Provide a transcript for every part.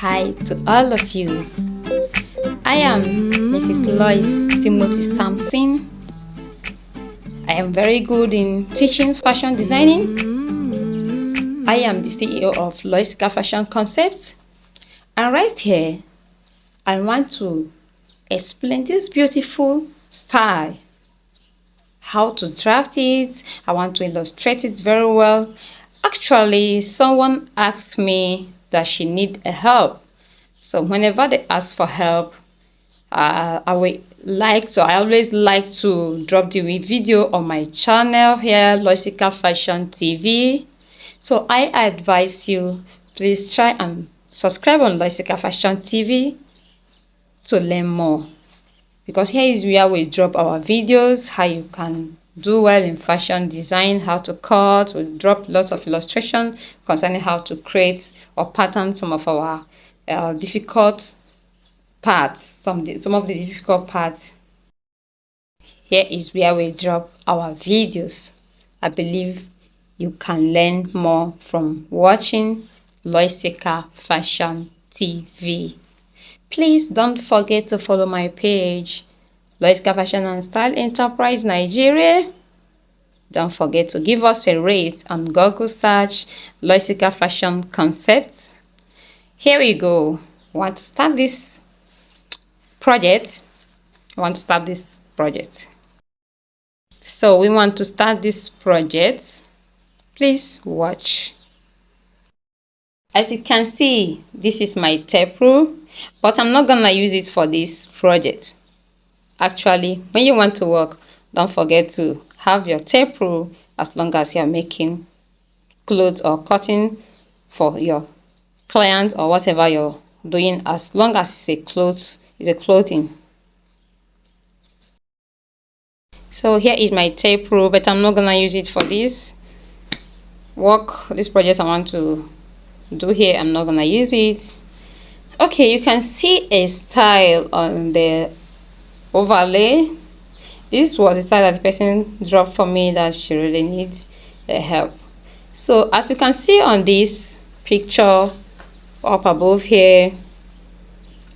Hi to all of you. I am Mrs. Lois Timothy Sampson. I am very good in teaching fashion designing. I am the CEO of LOISYCA'S Fashion Concepts. And right here, I want to explain this beautiful style. How to draft it. I want to illustrate it very well. Actually, someone asked me that she need a help. So whenever they ask for help, I always like to drop the video on my channel here, LOISYCA'S Fashion TV. So I advise you, please try and subscribe on LOISYCA'S Fashion TV to learn more. Because here is where we drop our videos, how you can do well in fashion design, how to cut. We drop lots of illustrations concerning how to create or pattern some of our difficult parts, some of the difficult parts. Here is where we drop our videos. I believe you can learn more from watching LOISYCA'S Fashion TV. Please don't forget to follow my page, LOISYCA'S Fashion and Style Enterprise Nigeria. Don't forget to give us a rate on Google search LOISYCA'S Fashion Concepts. Here we go. Want to start this project? So we want to start this project. Please watch. As you can see, this is my tape rule, but I'm not gonna use it for this project. Actually, when you want to work, don't forget to have your tape rule as long as you're making clothes or cutting for your client or whatever you're doing, as long as it's a clothing. So here is my tape rule, but I'm not gonna use it for this project I want to do here. I'm not gonna use it. Okay, you can see a style on the overlay. This was a style that the person dropped for me that she really needs help. So as you can see on this picture up above here,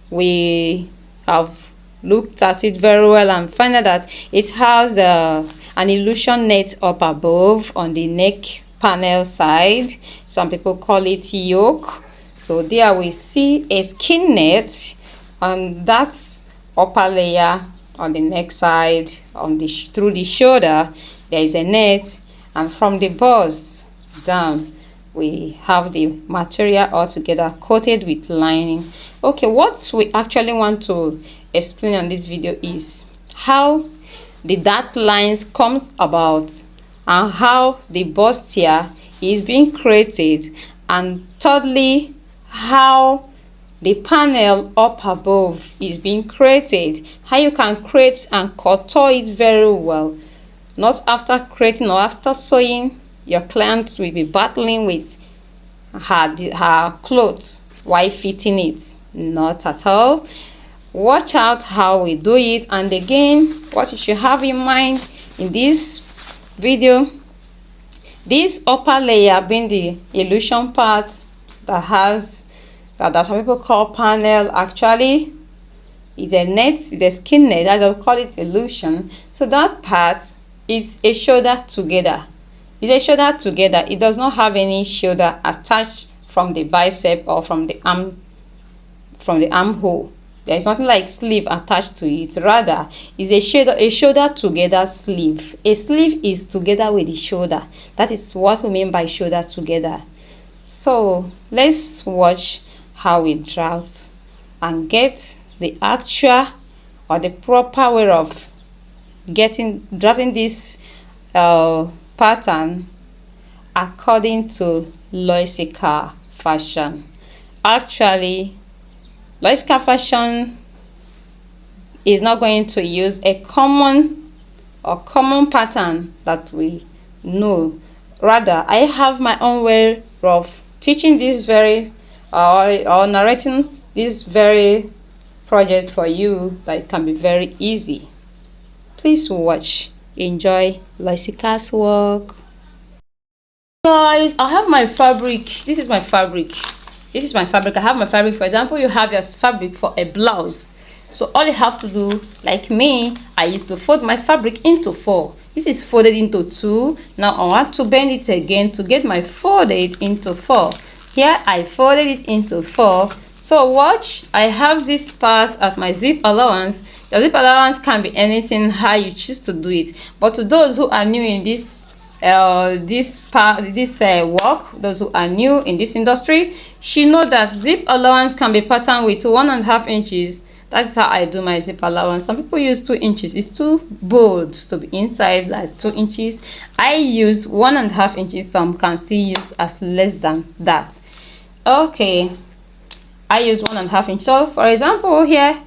we have looked at it very well and find out that it has an illusion net up above on the neck panel side. Some people call it yoke. So there we see a skin net, and that's upper layer on the neck side, through the shoulder there is a net, and from the bust down we have the material all together coated with lining. Okay, what we actually want to explain on this video is how the dart lines comes about and how the bustier is being created, and thirdly how the panel up above is being created, how you can create and contour it very well. Not after creating or after sewing, your client will be battling with her clothes while fitting it. Not at all. Watch out how we do it. And again, what you should have in mind in this video, this upper layer being the illusion part that has that some people call panel, actually it's a net, it's a skin net, as I would call it, illusion. So that part is a shoulder together. It's a shoulder together. It does not have any shoulder attached from the bicep or from the armhole. There is nothing like sleeve attached to it. Rather, it's a shoulder together sleeve. A sleeve is together with the shoulder. That is what we mean by shoulder together. So let's watch how we draft and get the actual or the proper way of drafting this pattern according to LOISYCA'S Fashion. Actually, LOISYCA'S Fashion is not going to use a common pattern that we know. Rather, I have my own way of teaching this very or narrating this very project for you that it can be very easy. Please watch, enjoy LOISYCA'S work. Guys, I have my fabric. This is my fabric. this is my fabric. I have my fabric. For example, you have your fabric for a blouse. So all you have to do, like me, I used to fold my fabric into 4. This is folded into 2. Now I want to bend it again to get my folded into 4. Here I folded it into 4. So watch, I have this part as my zip allowance. The zip allowance can be anything how you choose to do it. But to those who are new in this work, those who are new in this industry, she know that zip allowance can be patterned with 1.5 inches. That's how I do my zip allowance. Some people use 2 inches. It's too bold to be inside, like 2 inches. I use 1.5 inches. Some can still use as less than that. Okay, I use 1.5 inch. So for example, here,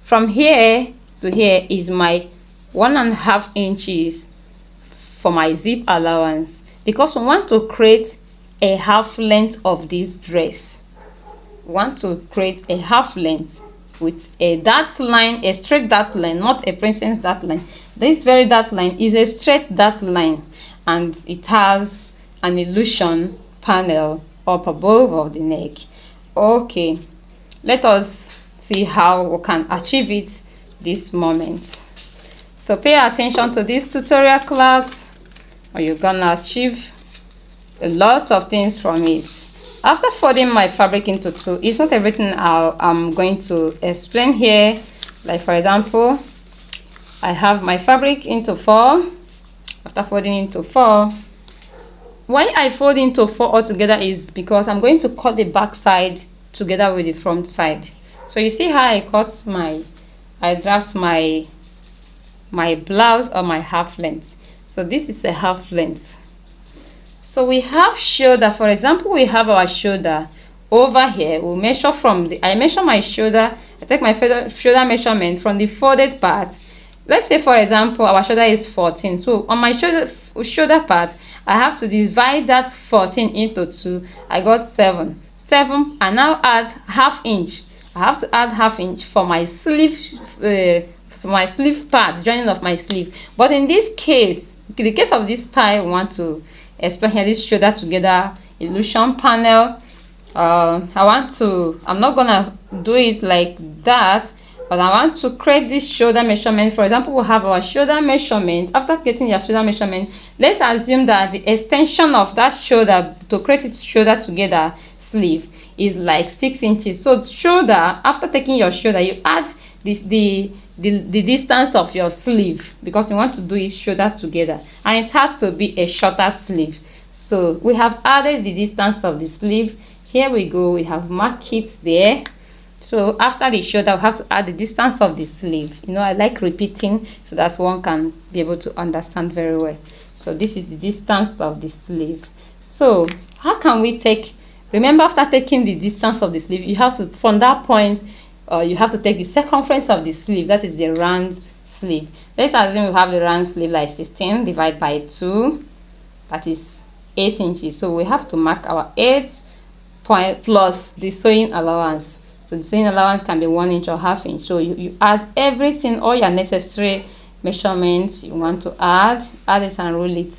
from here to here is my 1.5 inches for my zip allowance, because we want to create a half length of this dress. We want to create a half length with a dot line, a straight dot line, not a princess dot line. This very dot line is a straight dot line, and it has an illusion panel up above of the neck. Okay, let us see how we can achieve it this moment. So pay attention to this tutorial class, or you're gonna achieve a lot of things from it. After folding my fabric into 2, it's not everything I'm going to explain here. Like for example, I have my fabric into 4. After folding into 4, why I fold into 4 altogether is because I'm going to cut the back side together with the front side. So you see how I draft my blouse or my half length. So this is a half length. So we have shoulder. For example, we have our shoulder over here. We'll measure from I measure my shoulder. I take my shoulder measurement from the folded part. Let's say for example our shoulder is 14. So on my shoulder part, I have to divide that 14 into 2. I got 7. I now add half inch. I have to add half inch for my sleeve, part, joining of my sleeve. But in this case, in the case of this style, we want to explain here this shoulder together illusion panel. I'm not gonna do it like that, but I want to create this shoulder measurement. For example, we have our shoulder measurement. After getting your shoulder measurement, let's assume that the extension of that shoulder to create its shoulder together sleeve is like 6 inches. So shoulder, after taking your shoulder, you add the distance of your sleeve, because you want to do it shoulder together, and it has to be a shorter sleeve. So we have added the distance of the sleeve. Here we go, we have marked it there. So after the shoulder, we have to add the distance of the sleeve. You know, I like repeating so that one can be able to understand very well. So this is the distance of the sleeve. So how can we take, remember, after taking the distance of the sleeve, you have to, from that point, you have to take the circumference of the sleeve, that is the round sleeve. Let's assume we have the round sleeve like 16 divided by 2, that is 8 inches. So we have to mark our 8 point plus the sewing allowance. So the sewing allowance can be 1 inch or half inch. So you add everything, all your necessary measurements you want to add it and roll it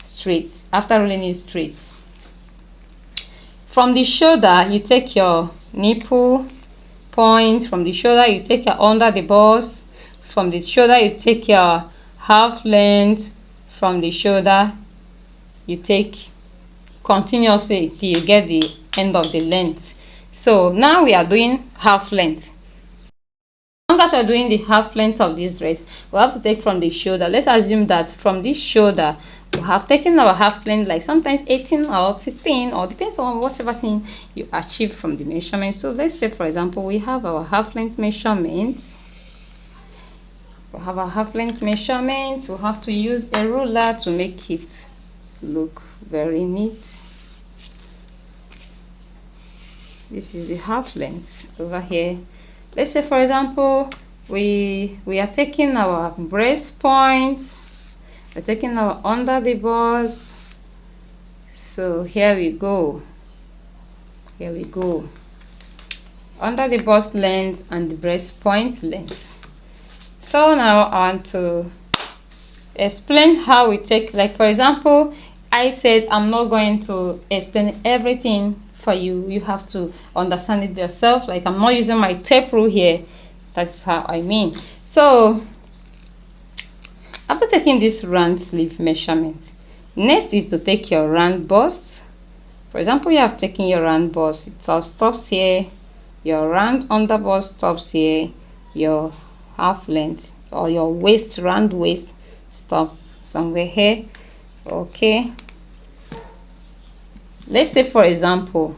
straight. After rolling it straight, from the shoulder you take your nipple point. From the shoulder you take your under the bust. From the shoulder you take your half length. From the shoulder you take continuously till you get the end of the length. So now we are doing half length. As long as we are doing the half length of this dress, we have to take from the shoulder. Let's assume that from this shoulder we have taken our half length, like sometimes 18 or 16, or depends on whatever thing you achieve from the measurement. So let's say for example we have our half length measurements. We have our half length measurements. We have to use a ruler to make it look very neat. This is the half length over here. Let's say for example we are taking our breast points, we're taking our under the bust. So here we go, under the bust length and the breast point length. So now I want to explain how we take, like for example I said I'm not going to explain everything for you. You have to understand it yourself. Like, I'm not using my tape rule here. That's how I mean. So after taking this round sleeve measurement, next is to take your round bust. For example, you have taken your round bust, it all stops here, your round under bust stops here, your half length or your waist, round waist, stop somewhere here. Okay, let's say for example,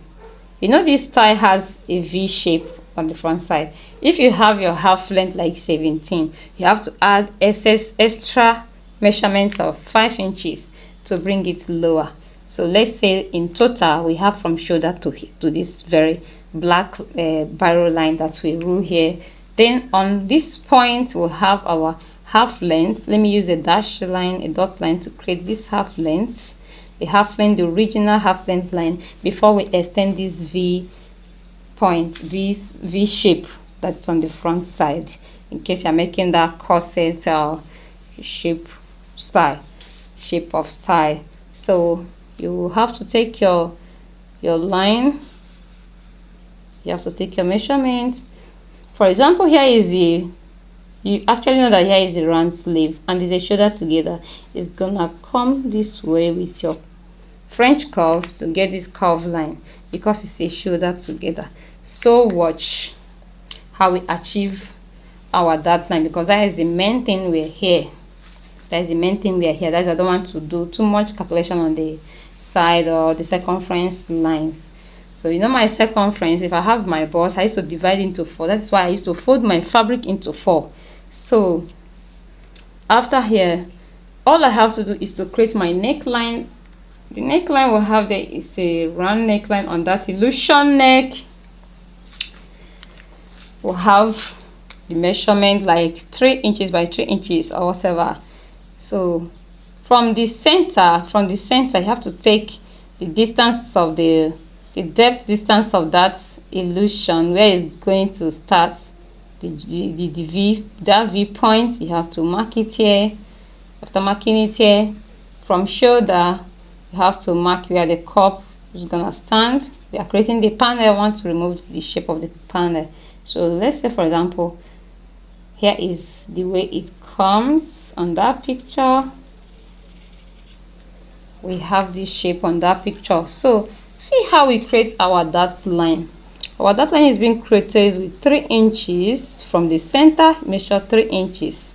you know this tie has a V shape on the front side. If you have your half length like 17, you have to add extra measurement of 5 inches to bring it lower. So let's say in total we have from shoulder to this very black barrow line that we rule here. Then on this point we'll have our half length. Let me use a dash line, a dot line to create this half length. The half length, the original half length line, before we extend this V point, this V shape that's on the front side, in case you're making that corset shape of style. So you have to take your line, you have to take your measurement. For example, here is you actually know that here is the round sleeve and there's a shoulder together. It's gonna come this way with your French curve to get this curve line because it's a shoulder together. So watch how we achieve our dart line, because that is the main thing we're here. That is the main thing we're here. That's why I don't want to do too much calculation on the side or the circumference lines. So you know my circumference, if I have my bust, I used to divide into 4. That's why I used to fold my fabric into 4. So after here, all I have to do is to create my neckline. The neckline will have there is a round neckline on that illusion neck. We'll have the measurement like 3 inches by 3 inches or whatever. So from the center, you have to take the distance of the depth distance of that illusion where it's going to start the V, that V point. You have to mark it here. After marking it here, from shoulder you have to mark where the cup is gonna stand. We are creating the panel. I want to remove the shape of the panel. So let's say for example, here is the way it comes on that picture. We have this shape on that picture. So see how we create our dart line. Our dart line is being created with 3 inches from the center. Measure 3 inches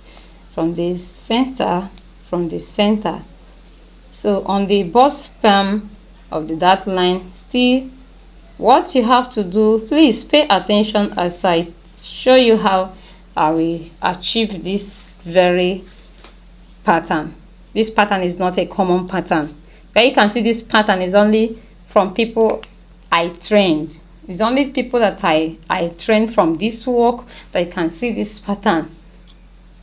from the center, So on the bust span of the dart line, still what you have to do, please pay attention as I show you how I will achieve this very pattern. This pattern is not a common pattern. Where you can see this pattern is only from people I trained. It's only people that I trained from this work that you can see this pattern.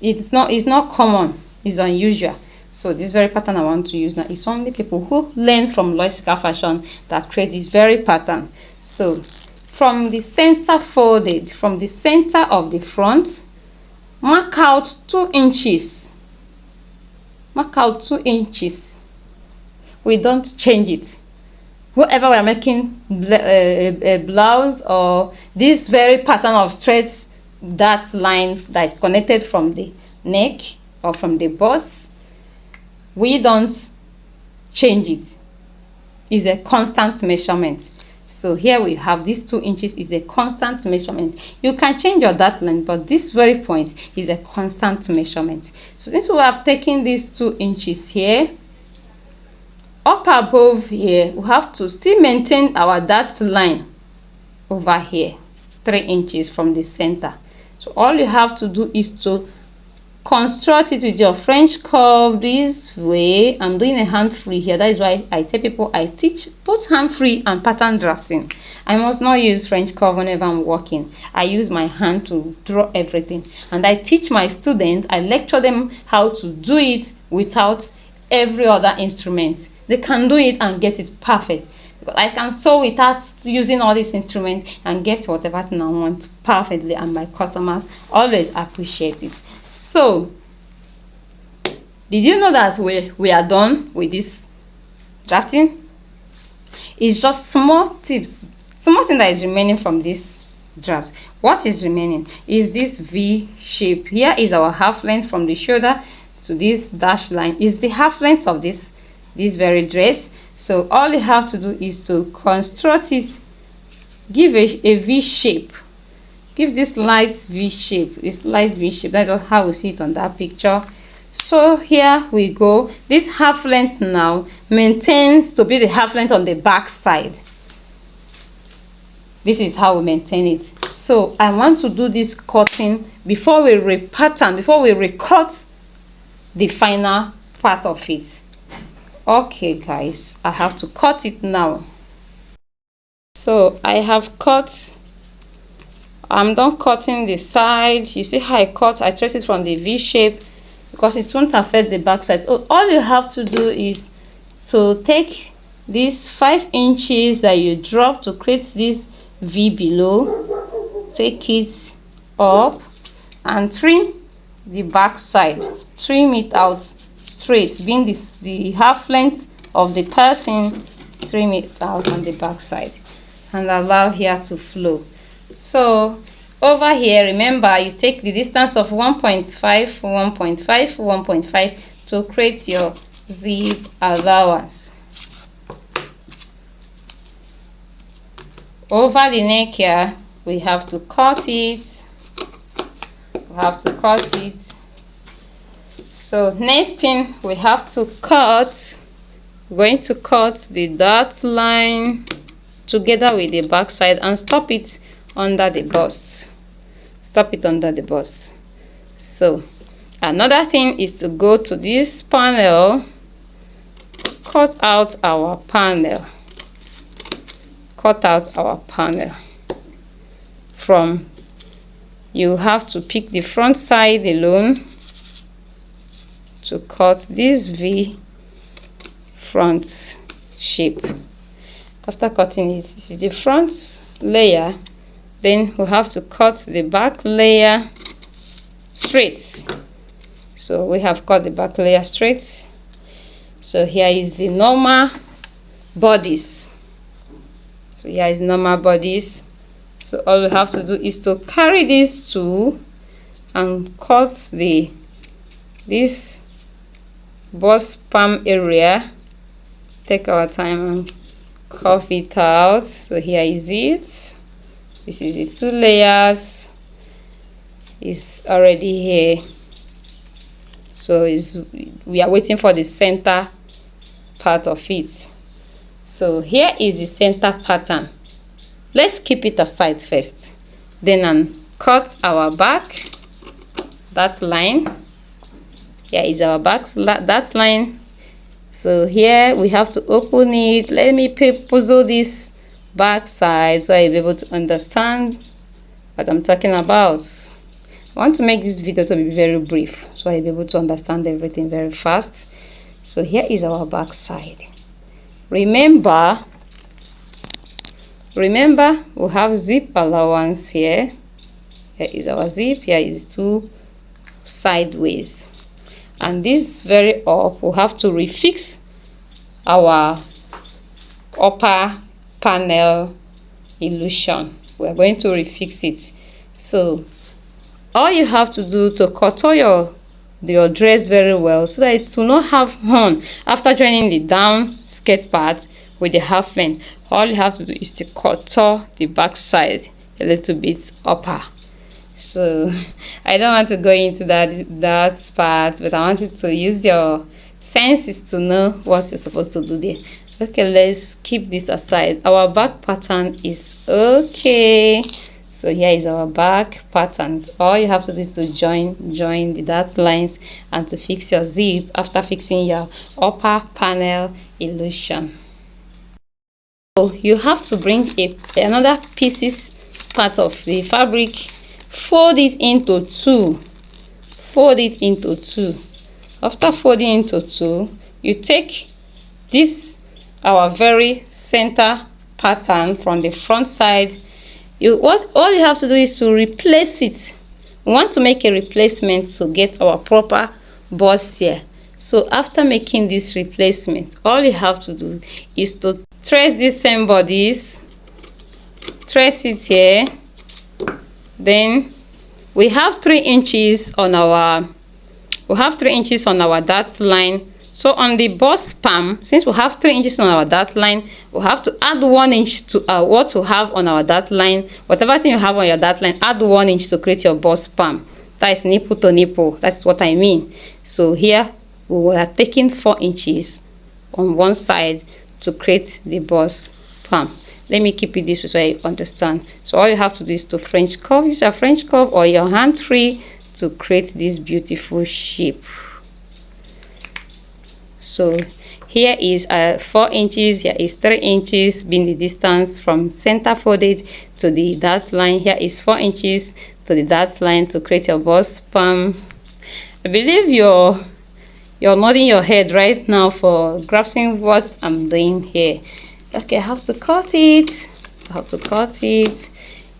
It's not common, it's unusual. So this very pattern I want to use now, it's only people who learn from LOISYCA'S fashion that create this very pattern. So from the center folded, from the center of the front, mark out 2 inches. Mark out 2 inches. We don't change it. Whoever we are making a blouse or this very pattern of straight dart line that is connected from the neck or from the bust, we don't change it. It's a constant measurement. So here we have this 2 inches is a constant measurement. You can change your dart line, but this very point is a constant measurement. So since we have taken these 2 inches here, up above here, we have to still maintain our dart line over here, 3 inches from the center. So all you have to do is to construct it with your French curve this way. I'm doing a hand free here. That is why I tell people I teach both hand free and pattern drafting. I must not use French curve whenever I'm working. I use my hand to draw everything, and I teach my students, I lecture them how to do it without every other instrument. They can do it and get it perfect. I can sew without using all these instruments and get whatever thing I want perfectly, and my customers always appreciate it. So did you know that we are done with this drafting? It's just small tips, small thing that is remaining from this draft. What is remaining is this V shape. Here is our half length from the shoulder to this dash line is the half length of this very dress. So all you have to do is to construct it, give a V shape, give this light V shape, this light V shape. That's how we see it on that picture. So here we go. This half length now maintains to be the half length on the back side. This is how we maintain it. So I want to do this cutting before we repattern, before we recut the final part of it. Okay guys, I have to cut it now. So I have cut, I'm done cutting the side. You see how I cut, I trace it from the V shape because it won't affect the back side. So all you have to do is to take these 5 inches that you drop to create this V below, take it up and trim the back side, trim it out straight, being this the half length of the person, trim it out on the back side and allow here to flow. So over here, remember you take the distance of 1.5, 1.5, 1.5 to create your zip allowance. Over the neck here, we have to cut it. We have to cut it. So next thing we have to cut, we're going to cut the dot line together with the back side and stop it under the bust. Stop it under the bust. So another thing is to go to this panel, cut out our panel. Cut out our panel. From, you have to pick the front side alone to cut this V front shape. After cutting it, this is the front layer. Then we have to cut the back layer straight. So we have cut the back layer straight. So here is the normal bodies. So here is normal bodies. So all we have to do is to carry these two and cut this bust palm area. Take our time and curve it out. So here is it. This is the 2 layers. It's already here. So we are waiting for the center part of it. So here is the center pattern. Let's keep it aside first. Then cut our back, that line. Here is our back, that line. So here we have to open it. Let me puzzle this back side so I'll be able to understand what I'm talking about. I want to make this video to be very brief so I'll be able to understand everything very fast. So here is our back side. Remember we have zip allowance here. Here is our zip, here is 2 sideways, and this very up we have to refix our upper panel illusion. We're going to refix it. So all you have to do to contour your dress very well so that it will not have horn after joining the down skirt part with the half length, all you have to do is to contour the back side a little bit upper. So I don't want to go into that part, but I want you to use your senses to know what you're supposed to do there. Okay, let's keep this aside. Our back pattern is okay. So here is our back patterns. All you have to do is to join the dot lines and to fix your zip after fixing your upper panel illusion. So you have to bring another part of the fabric, fold it into 2. Fold it into 2. After folding into 2, you take this our very center pattern from the front side. All you have to do is to replace it. We want to make a replacement to get our proper bustier. So after making this replacement, all you have to do is to trace these same bodies, trace it here. Then we have 3 inches on our dart line. So on the bust palm, since we have 3 inches on our dart line, we have to add 1 inch to what we have on our dart line. Whatever thing you have on your dart line, add 1 inch to create your bust palm. That is nipple to nipple. That's what I mean. So here we are taking 4 inches on one side to create the bust palm. Let me keep it this way so you understand. So all you have to do is to French curve. Use a French curve or your hand tree to create this beautiful shape. So here is 4 inches, here is 3 inches, being the distance from center folded to the dart line. Here is 4 inches to the dart line to create your bust palm. I believe you're nodding your head right now for grasping what I'm doing here. Okay, I have to cut it.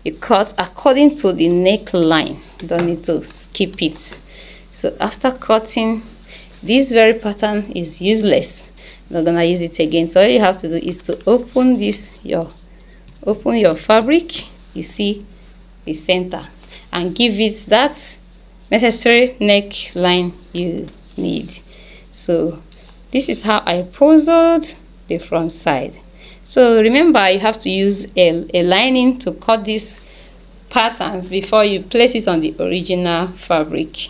You cut according to the neckline. Don't need to skip it. So after cutting, this very pattern is useless. I'm not gonna use it again. So all you have to do is to open your fabric. You see the center, and give it that necessary neckline you need. So this is how I puzzled the front side. So remember, you have to use a lining to cut these patterns before you place it on the original fabric.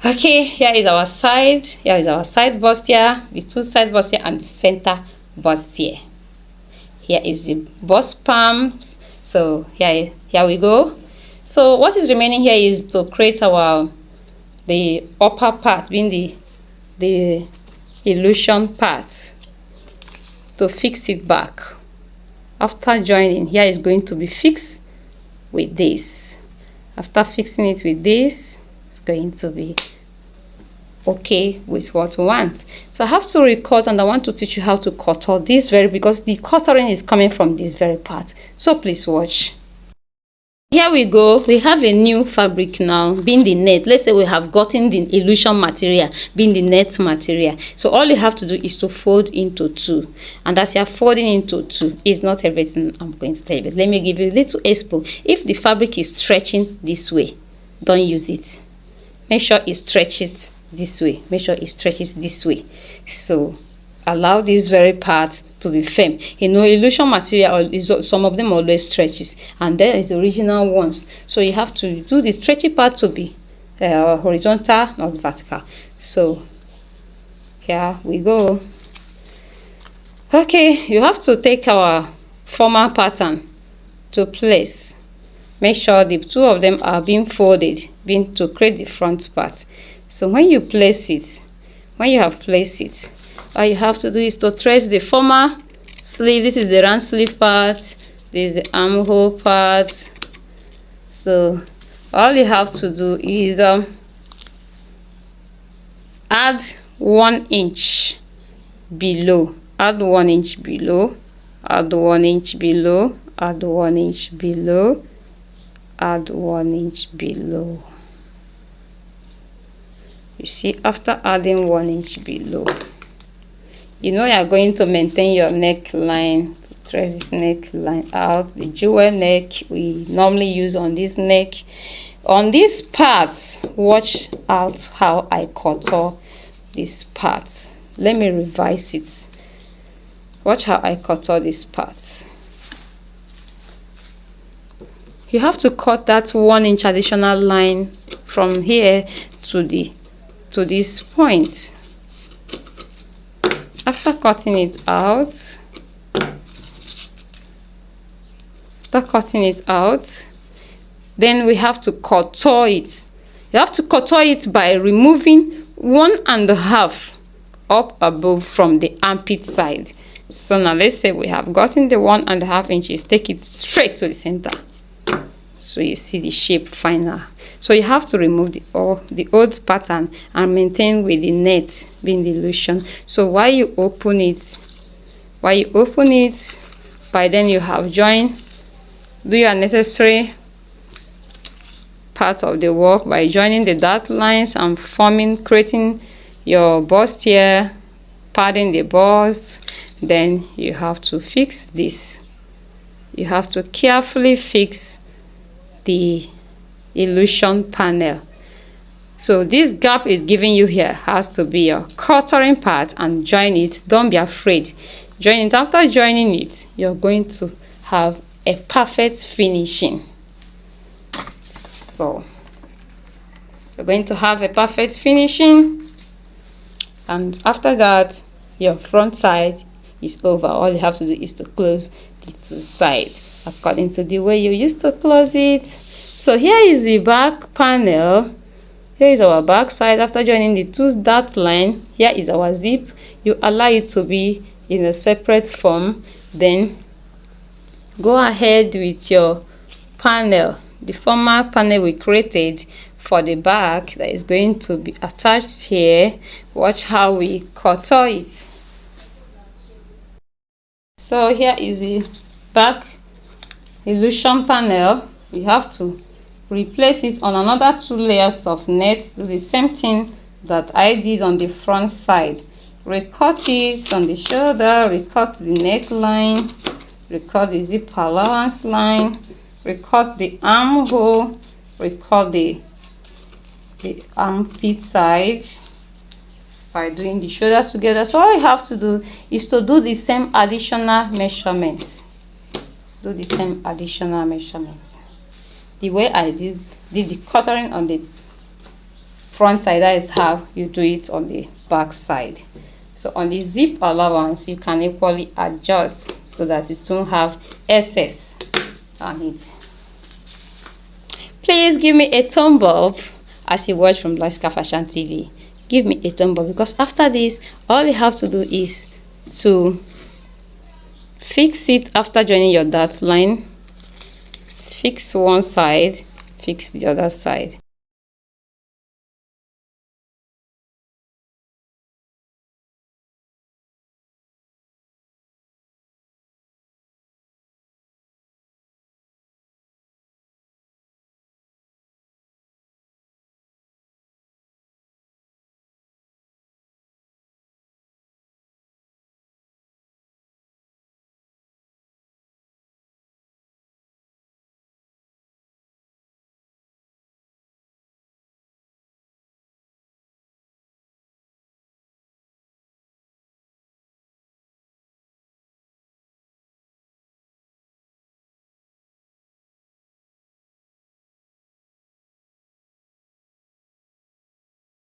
Okay, here is our side bustier, the 2 side bustier and the center bustier. Here is the bust palms. So here we go. So what is remaining here is to create the upper part, being the illusion part, to fix it back. After joining, here is going to be fixed with this. After fixing it with this, it's going to be okay with what we want. So I have to recut, and I want to teach you how to cutter this because the cuttering is coming from this very part. So please watch. Here we go. We have a new fabric now, being the net. Let's say we have gotten the illusion material, being the net material. So all you have to do is to fold into 2, and as you are folding into 2, it's not everything I'm going to tell you, but let me give you a little expo. If the fabric is stretching this way, don't use it. Make sure it stretches this way. So allow this very part to be firm. You know, illusion material is, some of them always stretches, and there is the original ones. So you have to do the stretchy part to be horizontal, not vertical. So here we go. Okay, you have to take our former pattern to place. Make sure the 2 of them are being folded, to create the front part. So when you have placed it, all you have to do is to trace the former sleeve. This is the round sleeve part, this is the armhole part. So all you have to do is add 1 inch below, add 1 inch below, add 1 inch below, add 1 inch below, add 1 inch below. You see, after adding 1 inch below, you know you are going to maintain your neckline. To trace this neckline out, the jewel neck we normally use on this neck. On these parts, watch out how I cutter these parts. Let me revise it. Watch how I cutter these parts. You have to cut that 1 inch additional line from here to this point. After cutting it out, then we have to cutter it. You have to cutter it by removing 1.5 up above from the armpit side. So now let's say we have gotten the 1.5 inches, take it straight to the center. So you see the shape final. So you have to remove the old pattern and maintain with the net, being the illusion. So while you open it, by then you have joined, do your necessary part of the work by joining the dart lines and creating your bustier, padding the bust, then you have to fix this. You have to carefully fix the illusion panel. So this gap is giving you here has to be your quartering part, and join it. Don't be afraid. Join it. After joining it, you're going to have a perfect finishing. So you're going to have a perfect finishing, and after that your front side is over. All you have to do is to close the two sides according to the way you used to close it. So here is the back panel. Here is our back side. After joining the two dot line, here is our zip. You allow it to be in a separate form, then go ahead with your panel, the former panel we created for the back that is going to be attached here. Watch how we contour it. So here is the back illusion panel. We have to replace it on another 2 layers of net. Do the same thing that I did on the front side. Recut it on the shoulder, recut the neckline, recut the zip allowance line, recut the armhole, recut the armpit side by doing the shoulder together. So all you have to do is to do the same additional measurements. Do the same additional measurements. The way I did the quartering on the front side, that is how you do it on the back side. So on the zip allowance, you can equally adjust so that it won't have excess on it. Please give me a thumb up as you watch from LOISYCA'S Fashion TV. Give me a thumb up, because after this, all you have to do is to fix it after joining your dot line. Fix one side, fix the other side.